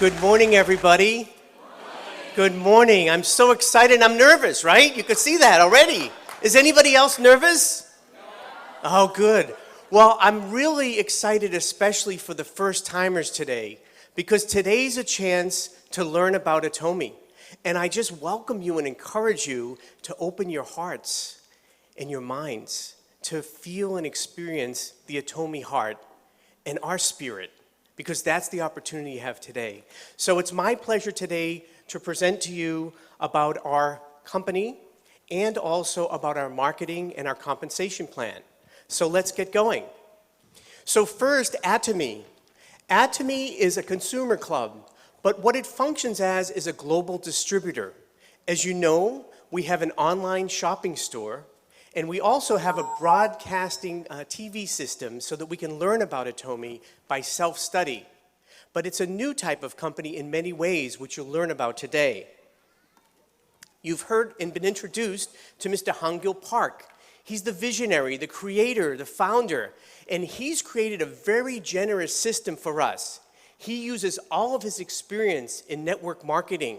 Good morning, everybody. Good morning. I'm so excited. I'm nervous, right? You could see that already. Is anybody else nervous? Oh, good. Well, I'm really excited, especially for the first-timers today, because today's a chance to learn about Atomy. And I just welcome you and encourage you to open your hearts and your minds to feel and experience the Atomy heart and our spirit, because that's the opportunity you have today. So it's my pleasure today to present to you about our company and also about our marketing and our compensation plan. So let's get going. So first, Atomy. Atomy is a consumer club, but what it functions as is a global distributor. As you know, we have an online shopping store, and we also have a broadcasting TV system so that we can learn about Atomy by self-study. But it's a new type of company in many ways, which you'll learn about today. You've heard and been introduced to Mr. Hangil Park. He's the visionary, the creator, the founder, and he's created a very generous system for us. He uses all of his experience in network marketing.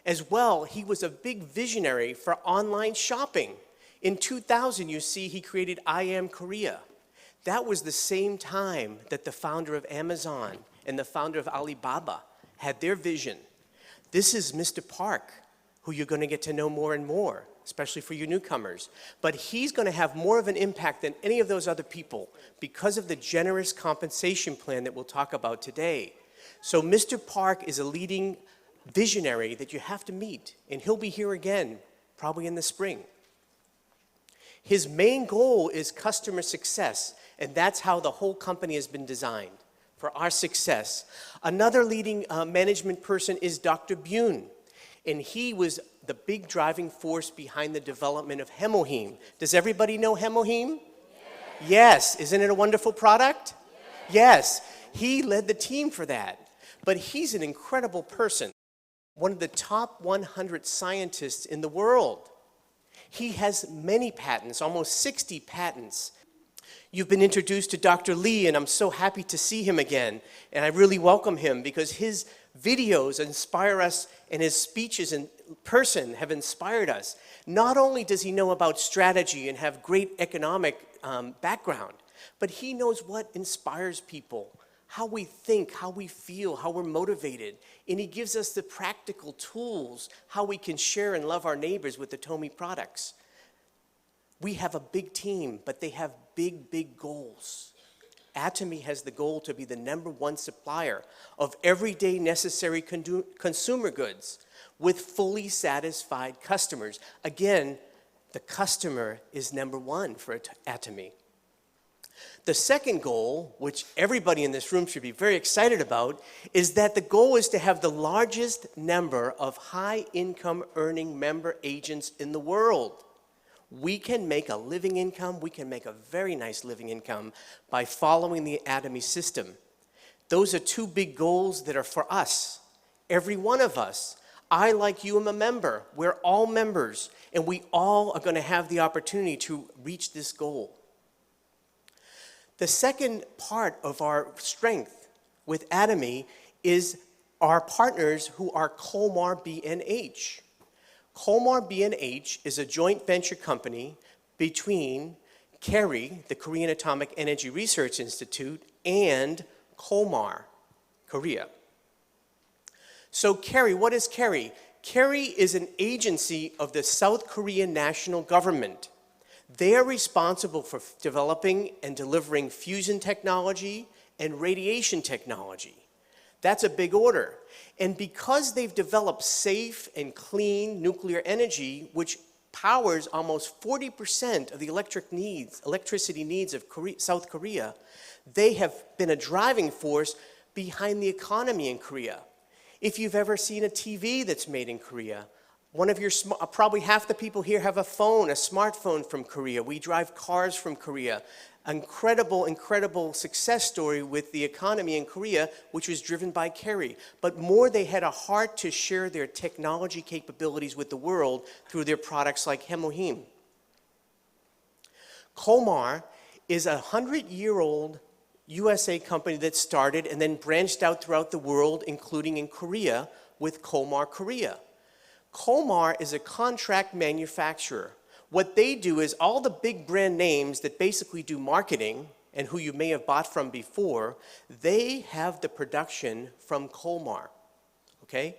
As well, he was a big visionary for online shopping. In 2000, you see, he created I Am Korea. That was the same time that the founder of Amazon and the founder of Alibaba had their vision. This is Mr. Park, who you're going to get to know more and more, especially for you newcomers. But he's going to have more of an impact than any of those other people because of the generous compensation plan that we'll talk about today. So Mr. Park is a leading visionary that you have to meet, and he'll be here again, probably in the spring. His main goal is customer success, and that's how the whole company has been designed, for our success. Another leading management person is Dr. Bune, and he was the big driving force behind the development of Hemohim. Does everybody know Hemohim? Yes. Isn't it a wonderful product? Yes. He led the team for that. But he's an incredible person, one of the top 100 scientists in the world. He has many patents, almost 60 patents. You've been introduced to Dr. Lee, and I'm so happy to see him again. And I really welcome him because his videos inspire us, and his speeches in person have inspired us. Not only does he know about strategy and have great economic background, but he knows what inspires people, how we think, how we feel, how we're motivated. And he gives us the practical tools, how we can share and love our neighbors with the Atomy products. We have a big team, but they have big, big goals. Atomy has the goal to be the #1 supplier of everyday necessary consumer goods with fully satisfied customers. Again, the customer is #1 for Atomy. The second goal, which everybody in this room should be very excited about, is that the goal is to have the largest number of high-income earning member agents in the world. We can make a living income, we can make a very nice living income by following the Atomy system. Those are two big goals that are for us, every one of us. I, like you, am a member. We're all members, and we all are going to have the opportunity to reach this goal. The second part of our strength with Atomy is our partners who are Colmar B&H. Colmar B&H is a joint venture company between KERI, the Korean Atomic Energy Research Institute, and Colmar, Korea. So KERI, what is KERI? KERI is an agency of the South Korean national government. They are responsible for developing and delivering fusion technology and radiation technology. That's a big order. And because they've developed safe and clean nuclear energy, which powers almost 40% of the electricity needs of South Korea, they have been a driving force behind the economy in Korea. If you've ever seen a TV that's made in Korea, probably half the people here have a smartphone from Korea. We drive cars from Korea. Incredible, incredible success story with the economy in Korea, which was driven by KERI. But more, they had a heart to share their technology capabilities with the world through their products like Hemohim. Colmar is a 100-year-old USA company that started and then branched out throughout the world, including in Korea, with Kolmar Korea. Kolmar is a contract manufacturer. What they do is all the big brand names that basically do marketing and who you may have bought from before, they have the production from Kolmar, okay?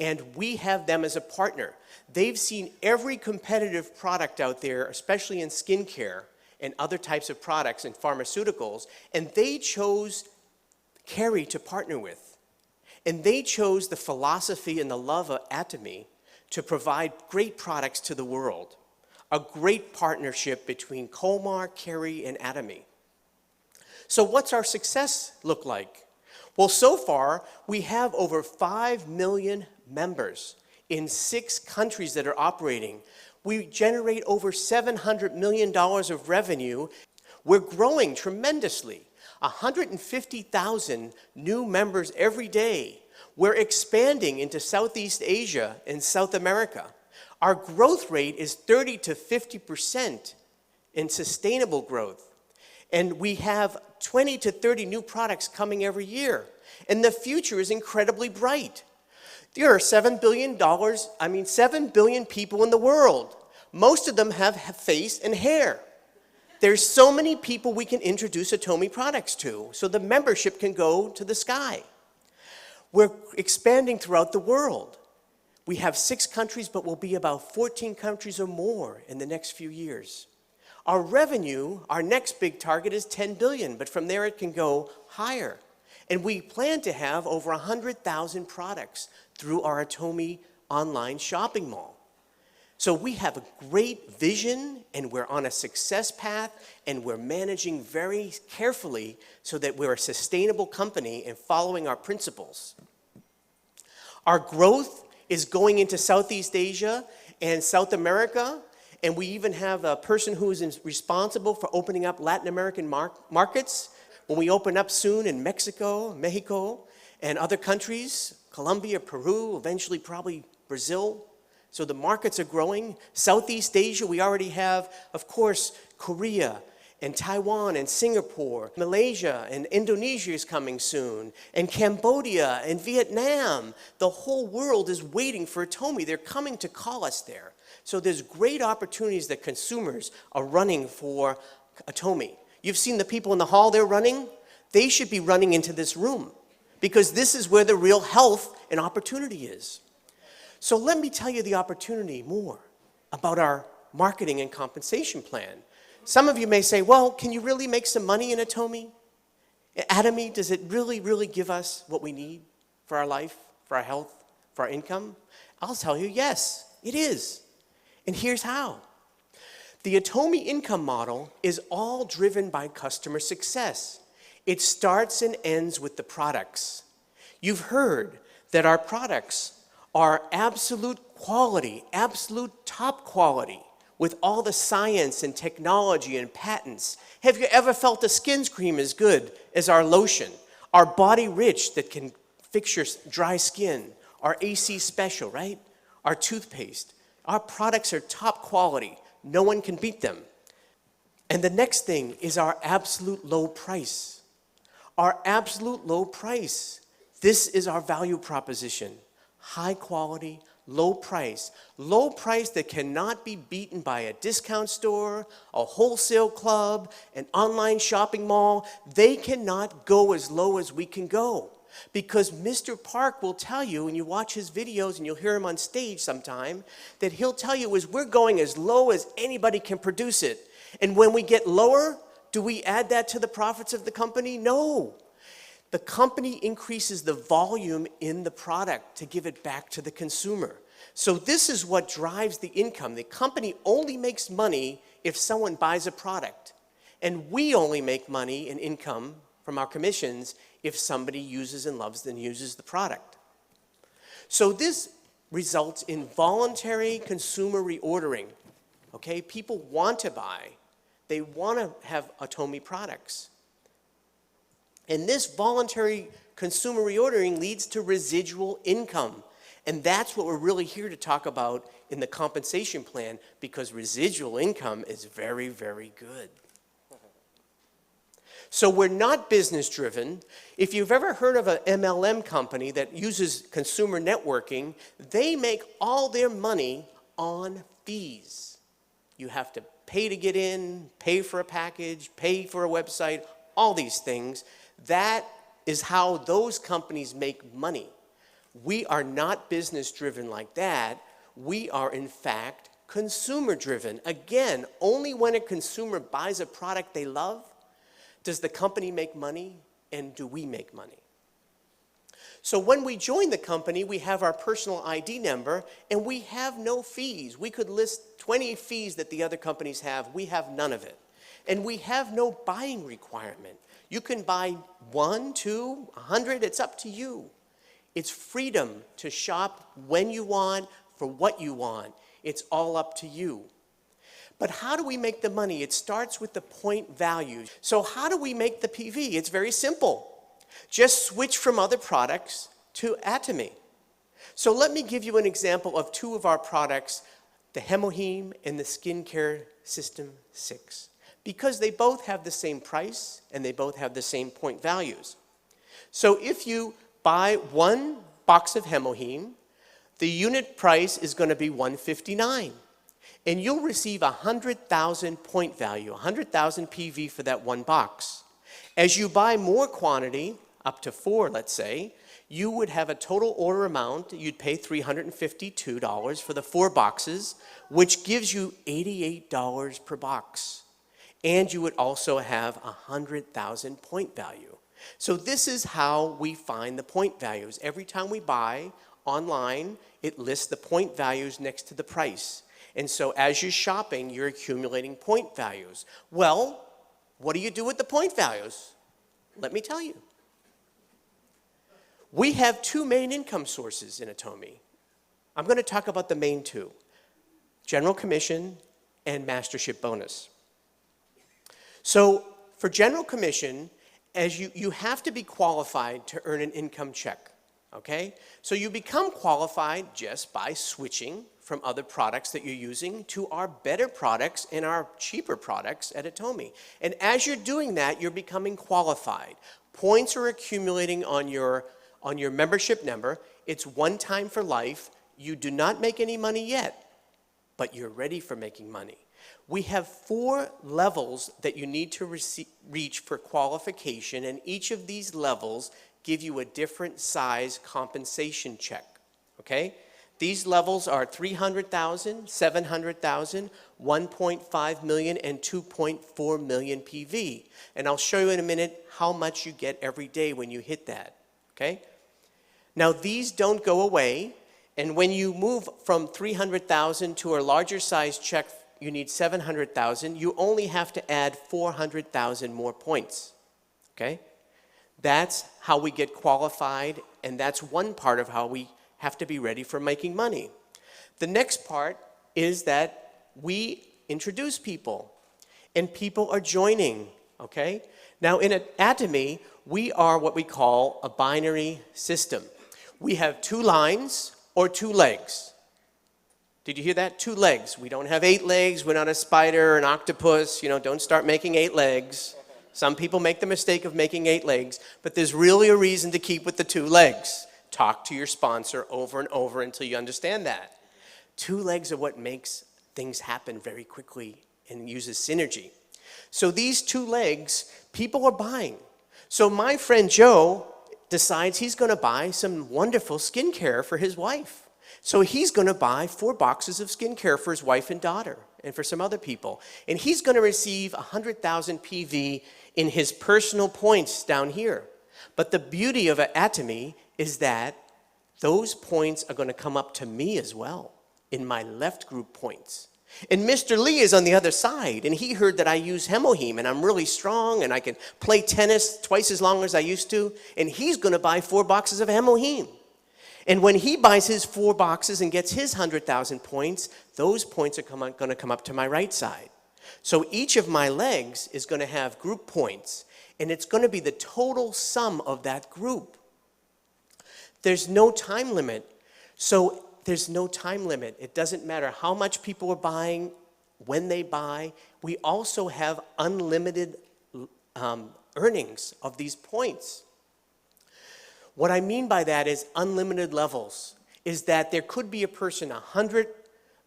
And we have them as a partner. They've seen every competitive product out there, especially in skincare and other types of products and pharmaceuticals, and they chose Kerry to partner with. And they chose the philosophy and the love of Atomy to provide great products to the world. A great partnership between Kolmar, Kerry, and Atomy. So what's our success look like? Well, so far, we have over 5 million members in 6 countries that are operating. We generate over $700 million of revenue. We're growing tremendously. 150,000 new members every day. We're expanding into Southeast Asia and South America. Our growth rate is 30 to 50% in sustainable growth. And we have 20 to 30 new products coming every year. And the future is incredibly bright. There are $7 billion people in the world. Most of them have face and hair. There's so many people we can introduce Atomy products to, so the membership can go to the sky. We're expanding throughout the world. We have 6 countries, but we'll be about 14 countries or more in the next few years. Our revenue, our next big target is 10 billion, but from there it can go higher. And we plan to have over 100,000 products through our Atomy online shopping mall. So we have a great vision, and we're on a success path, and we're managing very carefully so that we're a sustainable company and following our principles. Our growth is going into Southeast Asia and South America, and we even have a person who is responsible for opening up Latin American markets. When we open up soon in Mexico, and other countries, Colombia, Peru, eventually probably Brazil. So the markets are growing. Southeast Asia, we already have, of course, Korea and Taiwan and Singapore. Malaysia and Indonesia is coming soon. And Cambodia and Vietnam. The whole world is waiting for Atomy. They're coming to call us there. So there's great opportunities that consumers are running for Atomy. You've seen the people in the hall, they're running. They should be running into this room because this is where the real health and opportunity is. So let me tell you the opportunity more about our marketing and compensation plan. Some of you may say, well, can you really make some money in Atomy? Atomy, does it really give us what we need for our life, for our health, for our income? I'll tell you, yes, it is. And here's how. The Atomy income model is all driven by customer success. It starts and ends with the products. You've heard that our products are absolute quality, absolute top quality, with all the science and technology and patents. Have you ever felt a skin cream as good as our lotion? Our Body Rich that can fix your dry skin. Our AC Special, right? Our toothpaste. Our products are top quality. No one can beat them. And the next thing is our absolute low price. Our absolute low price. This is our value proposition. High quality, low price. Low price that cannot be beaten by a discount store, a wholesale club, an online shopping mall. They cannot go as low as we can go. Because Mr. Park will tell you, and you watch his videos and you'll hear him on stage sometime, that he'll tell you is we're going as low as anybody can produce it. And when we get lower, do we add that to the profits of the company? No. The company increases the volume in the product to give it back to the consumer. So this is what drives the income. The company only makes money if someone buys a product. And we only make money and income from our commissions if somebody uses and loves and uses the product. So this results in voluntary consumer reordering. Okay, people want to buy. They want to have Atomy products. And this voluntary consumer reordering leads to residual income. And that's what we're really here to talk about in the compensation plan, because residual income is very, very good. So we're not business driven. If you've ever heard of an MLM company that uses consumer networking, they make all their money on fees. You have to pay to get in, pay for a package, pay for a website, all these things. That is how those companies make money. We are not business driven like that. We are in fact consumer driven. Again, only when a consumer buys a product they love does the company make money, and do we make money. So when we join the company, we have our personal ID number, and we have no fees. We could list 20 fees that the other companies have. We have none of it. And we have no buying requirement. You can buy 1, 2, 100, it's up to you. It's freedom to shop when you want, for what you want. It's all up to you. But how do we make the money? It starts with the point value. So how do we make the PV? It's very simple. Just switch from other products to Atomy. So let me give you an example of two of our products, the Hemoheme and the Skincare System 6, because they both have the same price and they both have the same point values. So if you buy one box of Hemoheme, the unit price is going to be $159. And you'll receive 100,000 point value, 100,000 PV for that one box. As you buy more quantity, up to 4, let's say, you would have a total order amount. You'd pay $352 for the 4 boxes, which gives you $88 per box. And you would also have 100,000 point value. So this is how we find the point values. Every time we buy online, it lists the point values next to the price. And so as you're shopping, you're accumulating point values. Well, what do you do with the point values? Let me tell you. We have 2 main income sources in Atomy. I'm going to talk about the main 2, General Commission and Mastership Bonus. So for General Commission, as you have to be qualified to earn an income check, okay? So you become qualified just by switching from other products that you're using to our better products and our cheaper products at Atomy. And as you're doing that, you're becoming qualified. Points are accumulating on your membership number. It's one time for life. You do not make any money yet, but you're ready for making money. We have 4 levels that you need to reach for qualification, and each of these levels give you a different size compensation check, okay? These levels are 300,000, 700,000, 1.5 million, and 2.4 million PV. And I'll show you in a minute how much you get every day when you hit that, okay? Now these don't go away, and when you move from 300,000 to a larger size check, you need 700,000, you only have to add 400,000 more points, okay? That's how we get qualified, and that's one part of how we have to be ready for making money. The next part is that we introduce people, and people are joining, okay? Now in Atomy, we are what we call a binary system. We have 2 lines or 2 legs. Did you hear that? 2 legs. We don't have 8 legs. We're not a spider, an octopus. You know, don't start making 8 legs. Some people make the mistake of making 8 legs, but there's really a reason to keep with the 2 legs. Talk to your sponsor over and over until you understand that. 2 legs are what makes things happen very quickly and uses synergy. So these 2 legs, people are buying. So my friend Joe decides he's going to buy some wonderful skincare for his wife. So he's going to buy 4 boxes of skincare for his wife and daughter and for some other people. And he's going to receive 100,000 PV in his personal points down here. But the beauty of Atomy is that those points are going to come up to me as well in my left group points. And Mr. Lee is on the other side, and he heard that I use Hemoheme, and I'm really strong, and I can play tennis twice as long as I used to, and he's going to buy 4 boxes of Hemoheme. And when he buys his 4 boxes and gets his 100,000 points, those points are going to come up to my right side. So each of my legs is going to have group points, and it's going to be the total sum of that group. There's no time limit. So there's no time limit. It doesn't matter how much people are buying, when they buy. We also have unlimited earnings of these points. What I mean by that is unlimited levels, is that there could be a person 100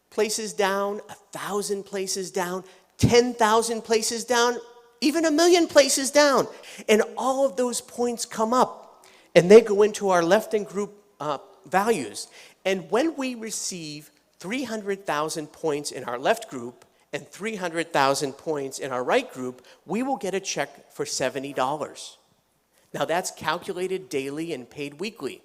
places down, 1,000 places down, 10,000 places down, even 1,000,000 places down. And all of those points come up and they go into our left and group values. And when we receive 300,000 points in our left group and 300,000 points in our right group, we will get a check for $70. Now that's calculated daily and paid weekly.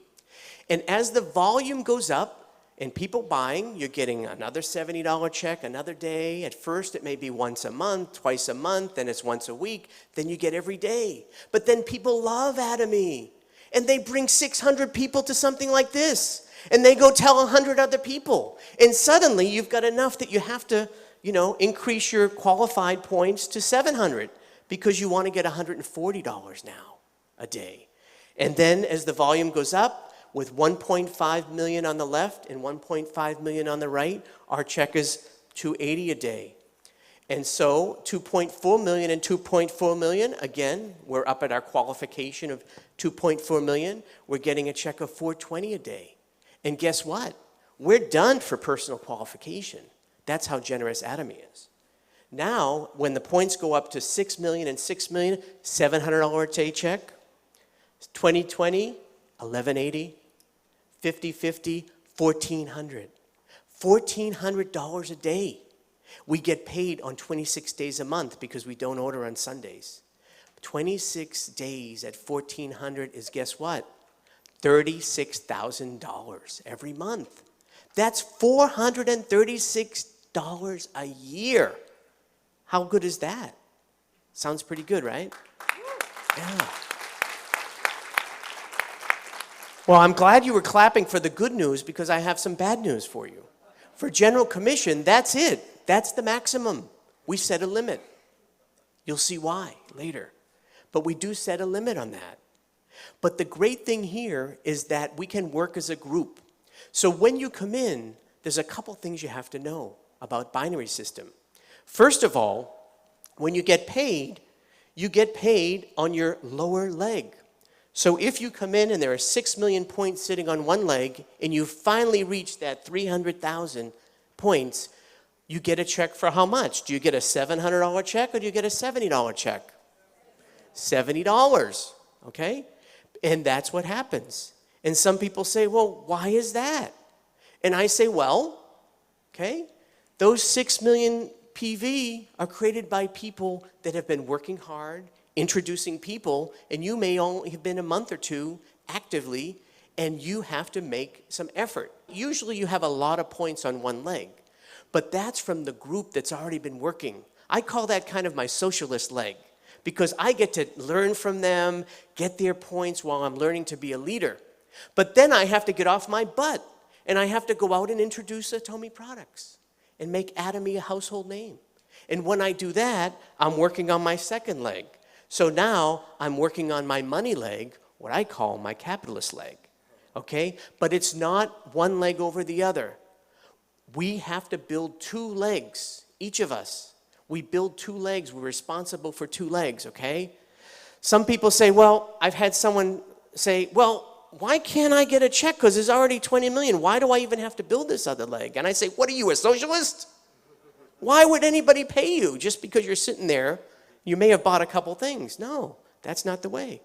And as the volume goes up and people buying, you're getting another $70 check another day. At first it may be once a month, twice a month, then it's once a week, then you get every day. But then people love Atomy and they bring 600 people to something like this and they go tell 100 other people. And suddenly you've got enough that you have to, increase your qualified points to 700 because you want to get $140 now a day. And then as the volume goes up, with 1.5 million on the left and 1.5 million on the right, our check is $280 a day. And so 2.4 million and 2.4 million, again, we're up at our qualification of 2.4 million. We're getting a check of $420 a day. And guess what? We're done for personal qualification. That's how generous Atomy is. Now, when the points go up to 6 million and 6 million, $700 a day check. 2020, $1,180. 50-50, $1,400. $1,400 a day. We get paid on 26 days a month because we don't order on Sundays. 26 days at $1,400 is, guess what? $36,000 every month. That's $436 a year. How good is that? Sounds pretty good, right? Yeah. Well, I'm glad you were clapping for the good news because I have some bad news for you. For general commission, that's it. That's the maximum. We set a limit. You'll see why later. But we do set a limit on that. But the great thing here is that we can work as a group. So when you come in, there's a couple things you have to know about binary system. First of all, when you get paid on your lower leg. So if you come in and there are 6 million points sitting on one leg and you finally reach that 300,000 points, you get a check for how much? Do you get a $700 check or do you get a $70 check? $70, okay? And that's what happens. And some people say, well, why is that? And I say, well, okay, those 6 million PV are created by people that have been working hard, introducing people, and you may only have been a month or two actively, and you have to make some effort. Usually you have a lot of points on one leg, but that's from the group that's already been working. I call that kind of my socialist leg, because I get to learn from them, get their points while I'm learning to be a leader. But then I have to get off my butt, and I have to go out and introduce Atomy products and make Atomy a household name. And when I do that, I'm working on my second leg. So now I'm working on my money leg, what I call my capitalist leg, okay? But it's not one leg over the other. We have to build two legs, each of us. We build two legs. We're responsible for two legs, okay? Some people say, well, I've had someone say, well, why can't I get a check? Because there's already 20 million. Why do I even have to build this other leg? And I say, what are you, a socialist? Why would anybody pay you just because you're sitting there? You may have bought a couple things. No, that's not the way.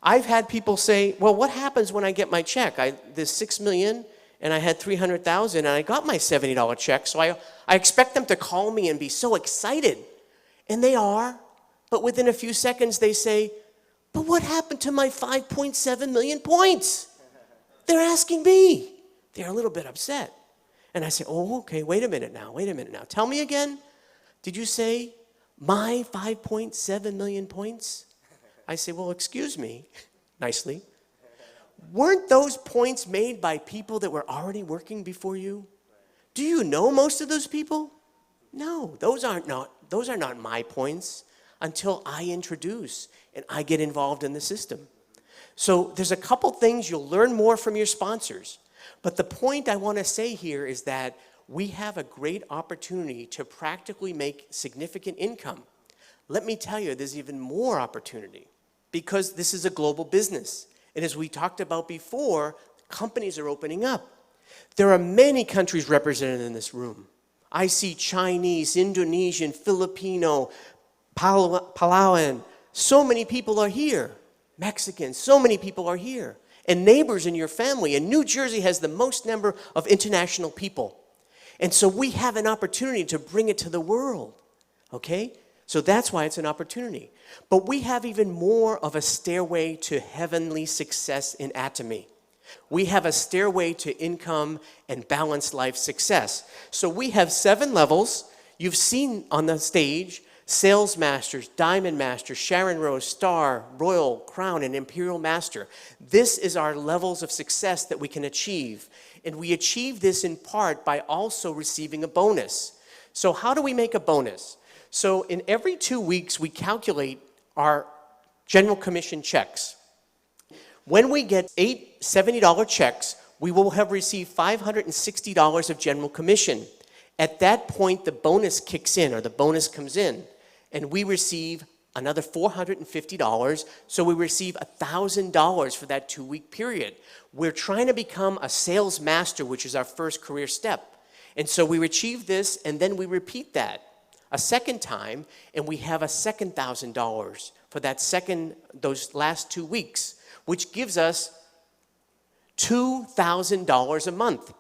I've had people say, well, what happens when I get my check? There's 6 million and I had 300,000 and I got my $70 check. So I expect them to call me and be so excited. And they are. But within a few seconds they say, but what happened to my 5.7 million points? They're asking me. They're a little bit upset. And I say, oh, okay, wait a minute now. Tell me again. Did you say my 5.7 million points? I say, well, excuse me, nicely. Weren't those points made by people that were already working before you? Do you know most of those people? No, those are not my points until I introduce and I get involved in the system. So there's a couple things you'll learn more from your sponsors. But the point I want to say here is that we have a great opportunity to practically make significant income. Let me tell you, there's even more opportunity because this is a global business. And as we talked about before, companies are opening up. There are many countries represented in this room. I see Chinese, Indonesian, Filipino, Palauan. So many people are here. Mexicans, so many people are here. And neighbors in your family. And New Jersey has the most number of international people. And so we have an opportunity to bring it to the world. Okay? So that's why it's an opportunity. But we have even more of a stairway to heavenly success in Atomy. We have a stairway to income and balanced life success. So we have 7 levels. You've seen on the stage Sales Masters, Diamond Master, Sharon Rose, Star, Royal, Crown, and Imperial Master. This is our levels of success that we can achieve. And we achieve this in part by also receiving a bonus. So how do we make a bonus? So in every 2 weeks, we calculate our general commission checks. When we get 8 $70 checks, we will have received $560 of general commission. At that point, the bonus kicks in, or the bonus comes in, and we receive another $450, so we receive $1,000 for that 2-week period. We're trying to become a sales master, which is our first career step. And so we achieve this, and then we repeat that a second time, and we have a second $1,000 for those last 2 weeks, which gives us $2,000 a month,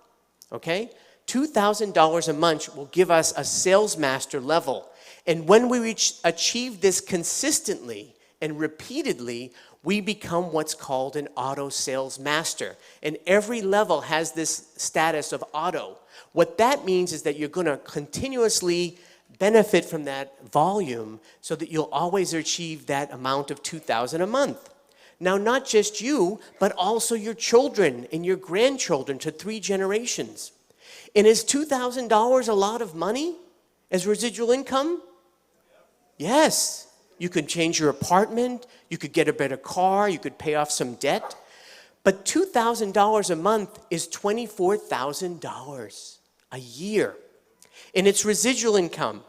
okay? $2,000 a month will give us a sales master level. And when we achieve this consistently and repeatedly, we become what's called an auto sales master. And every level has this status of auto. What that means is that you're going to continuously benefit from that volume so that you'll always achieve that amount of $2,000 a month. Now, not just you, but also your children and your grandchildren to 3 generations. And is $2,000 a lot of money as residual income? Yes. You could change your apartment, you could get a better car, you could pay off some debt. But $2,000 a month is $24,000 a year. And it's residual income.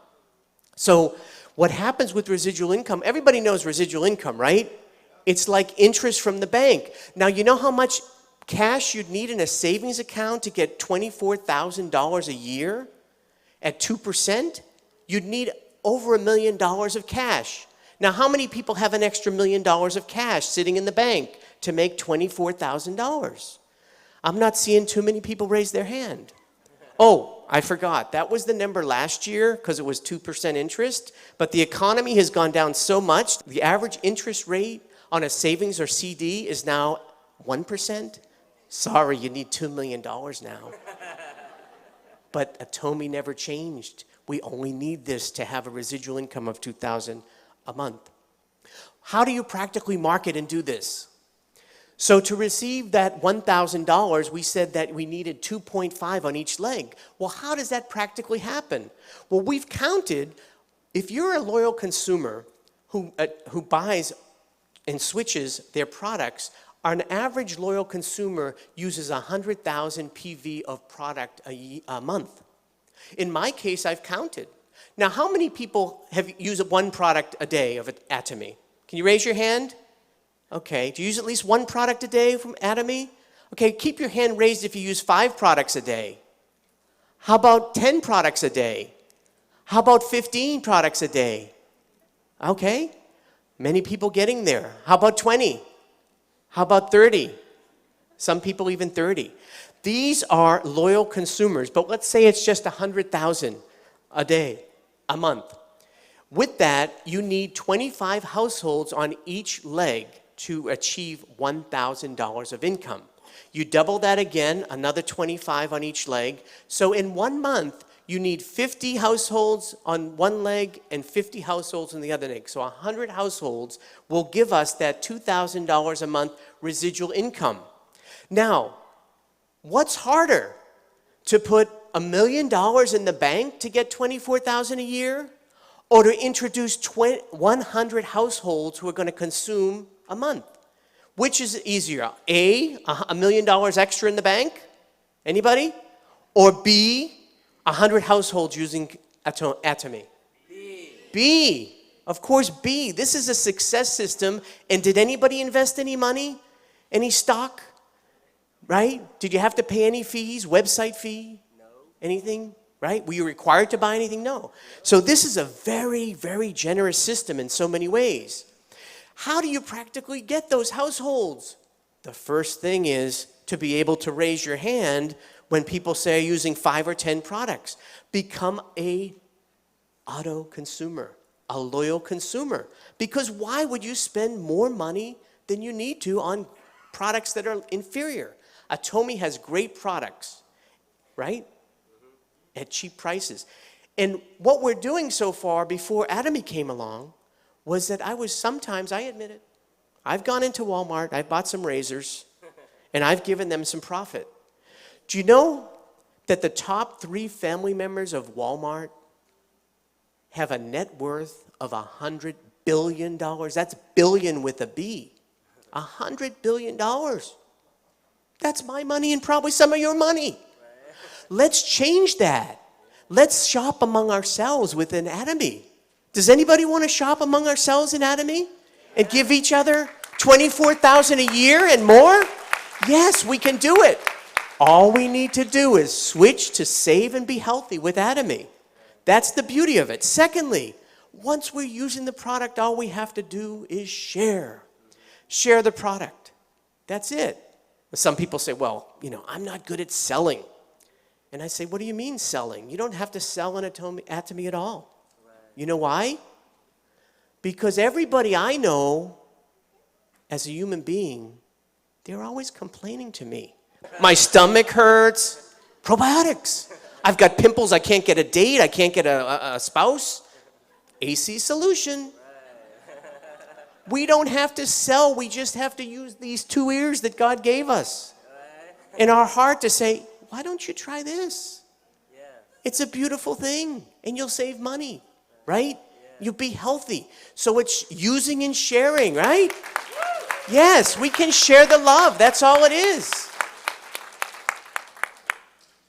So what happens with residual income, everybody knows residual income, right? It's like interest from the bank. Now, you know how much cash you'd need in a savings account to get $24,000 a year at 2%? You'd need over $1 million of cash. Now, how many people have an extra $1 million of cash sitting in the bank to make $24,000? I'm not seeing too many people raise their hand. Oh, I forgot. That was the number last year because it was 2% interest. But the economy has gone down so much. The average interest rate on a savings or CD is now 1%. Sorry, you need $2 million now. But Atomy never changed. We only need this to have a residual income of $2,000 a month. How do you practically market and do this? So to receive that $1,000, we said that we needed 2.5 on each leg. Well, how does that practically happen? Well, we've counted, if you're a loyal consumer who buys and switches their products, an average loyal consumer uses 100,000 PV of product a month. In my case, I've counted. Now, how many people have used 1 product a day of Atomy? Can you raise your hand? Okay, do you use at least 1 product a day from Atomy? Okay, keep your hand raised if you use 5 products a day. How about 10 products a day? How about 15 products a day? Okay, many people getting there. How about 20? How about 30? Some people even 30. These are loyal consumers, but let's say it's just 100,000 a day, a month. With that, you need 25 households on each leg to achieve $1,000 of income. You double that again, another 25 on each leg. So in 1 month, you need 50 households on one leg and 50 households on the other leg. So 100 households will give us that $2,000 a month residual income. Now, what's harder? To put $1 million in the bank to get $24,000 a year? Or to introduce 100 households who are going to consume a month? Which is easier? A, $1 million extra in the bank? Anybody? Or B, 100 households using Atomy? B. Of course, B, this is a success system. And did anybody invest any money? Any stock? Right? Did you have to pay any fees? Website fee? No. Anything? Right? Were you required to buy anything? No. So this is a very, very generous system in so many ways. How do you practically get those households? The first thing is to be able to raise your hand when people say you're using 5 or 10 products. Become a auto consumer, a loyal consumer. Because why would you spend more money than you need to on products that are inferior? Atomy has great products, right? At cheap prices. And what we're doing so far before Atomy came along was that I admit it, I've gone into Walmart, I've bought some razors, and I've given them some profit. Do you know that the top 3 family members of Walmart have a net worth of $100 billion? That's billion with a B. $100 billion. That's my money and probably some of your money. Let's change that. Let's shop among ourselves within Atomy. Does anybody want to shop among ourselves in Atomy and give each other $24,000 a year and more? Yes, we can do it. All we need to do is switch to save and be healthy with Atomy. That's the beauty of it. Secondly, once we're using the product, all we have to do is share. Share the product. That's it. Some people say, well, I'm not good at selling. And I say, what do you mean selling? You don't have to sell an Atomy at all. Right. You know why? Because everybody I know as a human being, they're always complaining to me. My stomach hurts. Probiotics. I've got pimples. I can't get a date. I can't get a spouse. AC solution. We don't have to sell. We just have to use these 2 ears that God gave us in our heart to say, why don't you try this? Yeah. It's a beautiful thing, and you'll save money, right? Yeah. You'll be healthy. So it's using and sharing, right? Yes, we can share the love. That's all it is.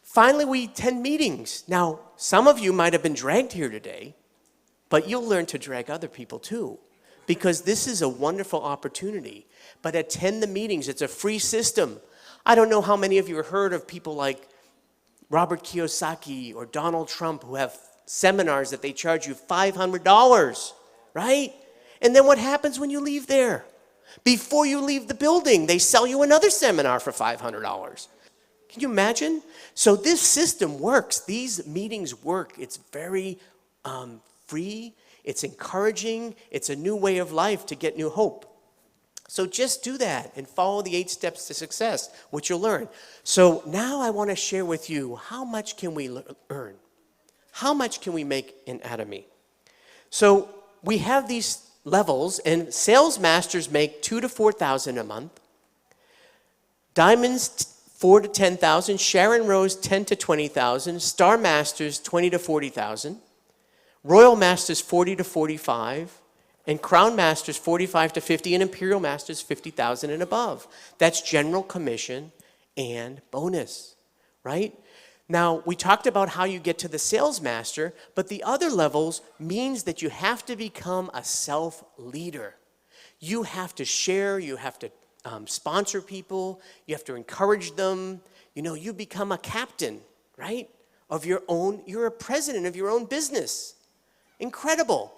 Finally, we attend meetings. Now, some of you might have been dragged here today, but you'll learn to drag other people too, because this is a wonderful opportunity. But attend the meetings. It's a free system. I don't know how many of you have heard of people like Robert Kiyosaki or Donald Trump who have seminars that they charge you $500, right? And then what happens when you leave there? Before you leave the building, they sell you another seminar for $500. Can you imagine? So this system works. These meetings work. It's very free. It's encouraging. It's a new way of life to get new hope. So just do that and follow the 8 steps to success, which you'll learn. So now I want to share with you, how much can we earn? How much can we make in Atomy? So we have these levels, and sales masters make $2,000 to $4,000 a month. Diamonds, $4,000 to $10,000. Sharon Rose, $10,000 to $20,000. Star Masters, $20,000 to $40,000. Royal Masters, $40,000 to $45,000. And Crown Masters, $45,000 to $50,000, and Imperial Masters, $50,000 and above. That's general commission and bonus, right? Now, we talked about how you get to the sales master, but the other levels means that you have to become a self-leader. You have to share, you have to sponsor people, you have to encourage them. You become a captain, right, of your own, you're a president of your own business. Incredible.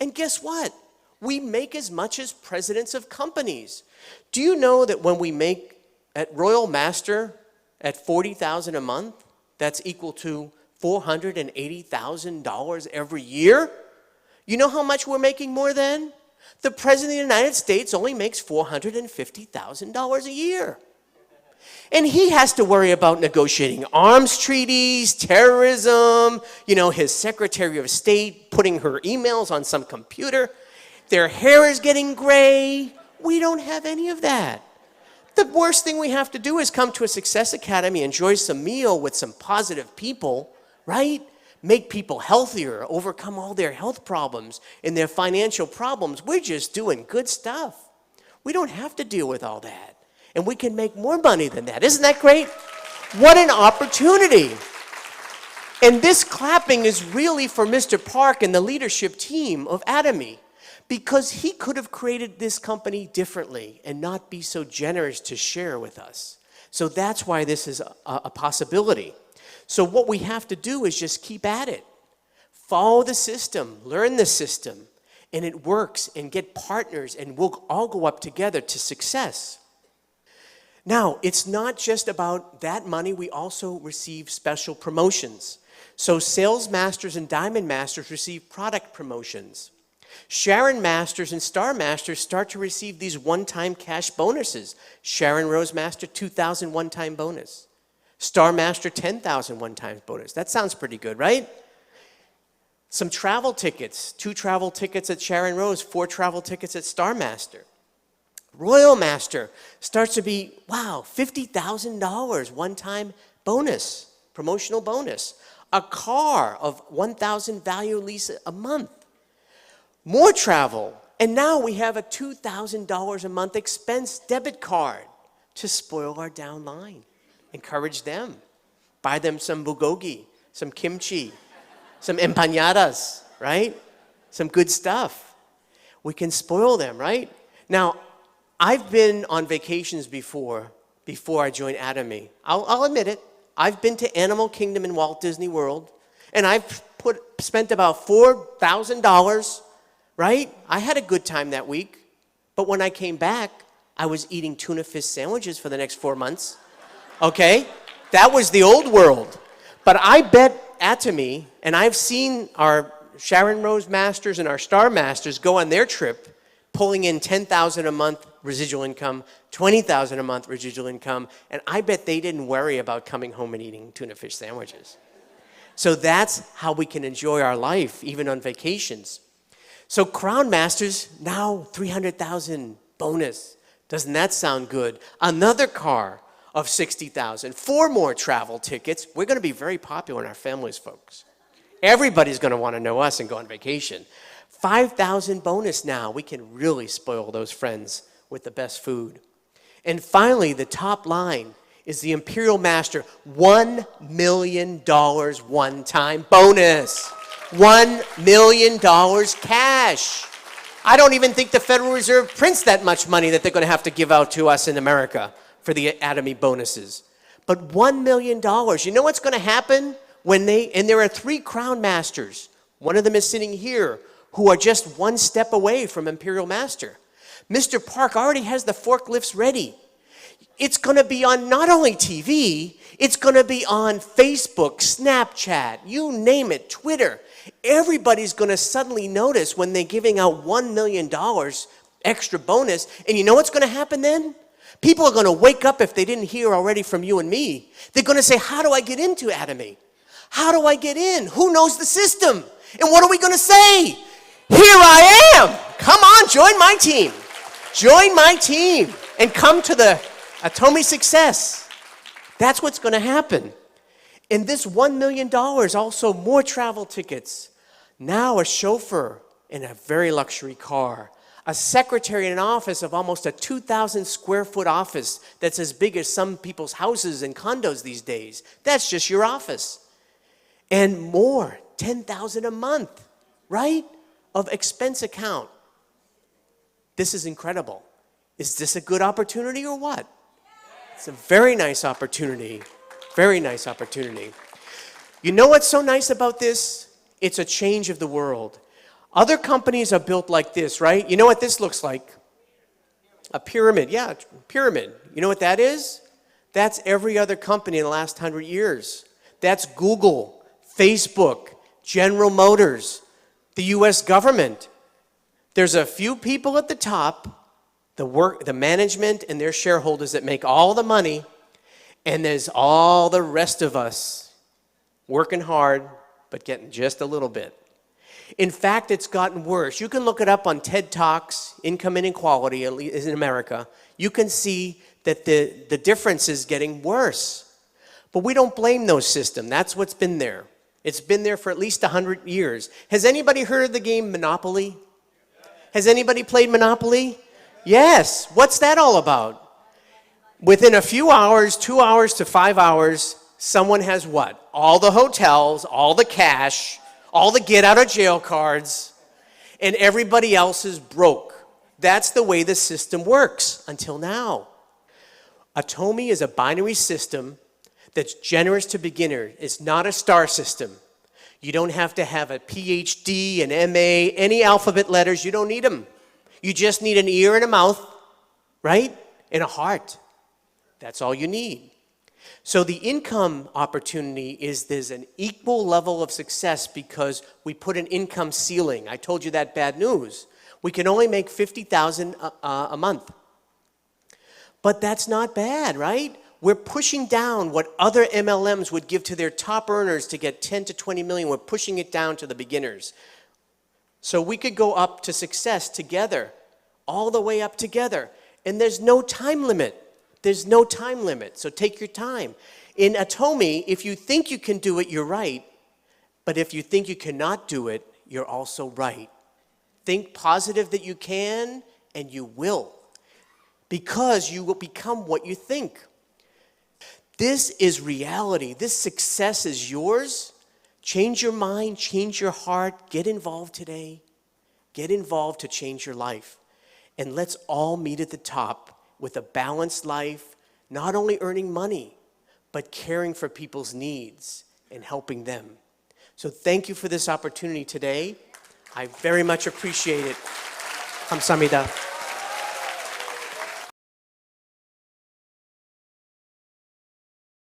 And guess what? We make as much as presidents of companies. Do you know that when we make at Royal Master at $40,000 a month, that's equal to $480,000 every year? You know how much we're making more than? The President of the United States only makes $450,000 a year. And he has to worry about negotiating arms treaties, terrorism, his Secretary of State putting her emails on some computer. Their hair is getting gray. We don't have any of that. The worst thing we have to do is come to a Success Academy, enjoy some meal with some positive people, right? Make people healthier, overcome all their health problems and their financial problems. We're just doing good stuff. We don't have to deal with all that. And we can make more money than that. Isn't that great? What an opportunity. And this clapping is really for Mr. Park and the leadership team of Atomy. because he could have created this company differently and not be so generous to share with us. So that's why this is a possibility. So what we have to do is just keep at it. Follow the system, learn the system, and it works, and get partners, and we'll all go up together to success. Now, it's not just about that money. We also receive special promotions. So Sales Masters and Diamond Masters receive product promotions. Sharon Masters and Star Masters start to receive these one-time cash bonuses. Sharon Rose Master, $2,000 one-time bonus. Star Master, $10,000 one-time bonus. That sounds pretty good, right? Some travel tickets, 2 travel tickets at Sharon Rose, 4 travel tickets at Star Master. Royal Master starts to be, wow, $50,000 one-time bonus, promotional bonus. A car of $1,000 value lease a month. More travel, and now we have a $2,000 a month expense debit card to spoil our downline. Encourage them. Buy them some bulgogi, some kimchi, some empanadas, right? Some good stuff. We can spoil them, right? Now, I've been on vacations before I joined Atomy. I'll admit it. I've been to Animal Kingdom in Walt Disney World, and I've spent about $4,000, right? I had a good time that week, but when I came back, I was eating tuna fish sandwiches for the next 4 months, okay? That was the old world. But I bet Atomy, and I've seen our Sharon Rose Masters and our Star Masters go on their trip, pulling in $10,000 a month residual income, $20,000 a month residual income, and I bet they didn't worry about coming home and eating tuna fish sandwiches. So that's how we can enjoy our life, even on vacations. So Crown Masters, now $300,000 bonus. Doesn't that sound good? Another car of $60,000, 4 more travel tickets. We're going to be very popular in our families, folks. Everybody's going to want to know us and go on vacation. $5,000 bonus now. We can really spoil those friends with the best food. And finally, the top line is the Imperial Master, $1 million one-time bonus. $1 million cash. I don't even think the Federal Reserve prints that much money that they're going to have to give out to us in America for the Atomy bonuses. But $1 million, you know what's going to happen when and there are 3 Crown Masters. One of them is sitting here, who are just 1 step away from Imperial Master. Mr. Park already has the forklifts ready. It's going to be on not only TV, it's going to be on Facebook, Snapchat, you name it, Twitter. Everybody's going to suddenly notice when they're giving out $1 million extra bonus. And you know what's going to happen then? People are going to wake up if they didn't hear already from you and me. They're going to say, how do I get into Atomy? How do I get in? Who knows the system? And what are we going to say? Here I am. Come on, join my team. Join my team and come to the Atomy success. That's what's going to happen. And this $1 million, also more travel tickets. Now a chauffeur in a very luxury car. A secretary in an office of almost a 2,000 square foot office that's as big as some people's houses and condos these days. That's just your office. And more, $10,000 a month, right? Of expense account. This is incredible. Is this a good opportunity or what? It's a very nice opportunity. Very nice opportunity. You know what's so nice about this? It's a change of the world. Other companies are built like this, right? You know what this looks like? A pyramid. Yeah, pyramid. You know what that is? That's every other company in the last 100 years. That's Google, Facebook, General Motors, the US government. There's a few people at the top, the management and their shareholders that make all the money, and there's all the rest of us working hard, but getting just a little bit. In fact, it's gotten worse. You can look it up on TED Talks, Income Inequality, at least in America. You can see that the difference is getting worse. But we don't blame those systems. That's what's been there. It's been there for at least 100 years. Has anybody heard of the game Monopoly? Has anybody played Monopoly? Yes. What's that all about? Within a few hours, 2 hours to 5 hours, someone has what? All the hotels, all the cash, all the get out of jail cards. and everybody else is broke. That's the way the system works until now. Atomy is a binary system that's generous to beginners. It's not a star system. You don't have to have a PhD, an MA, any alphabet letters. You don't need them. You just need an ear and a mouth, right? And a heart. That's all you need. So the income opportunity is there's an equal level of success because we put an income ceiling. I told you that bad news. We can only make $50,000 a month. But that's not bad, right? We're pushing down what other MLMs would give to their top earners to get 10 to 20 million. We're pushing it down to the beginners. So we could go up to success together, all the way up together. And there's no time limit. There's no time limit, so take your time. In Atomy, if you think you can do it, you're right. But if you think you cannot do it, you're also right. Think positive that you can, and you will. Because you will become what you think. This is reality. This success is yours. Change your mind, change your heart. Get involved today. Get involved to change your life. And let's all meet at the top with a balanced life, not only earning money, but caring for people's needs and helping them. So thank you for this opportunity today. I very much appreciate it. 감사합니다.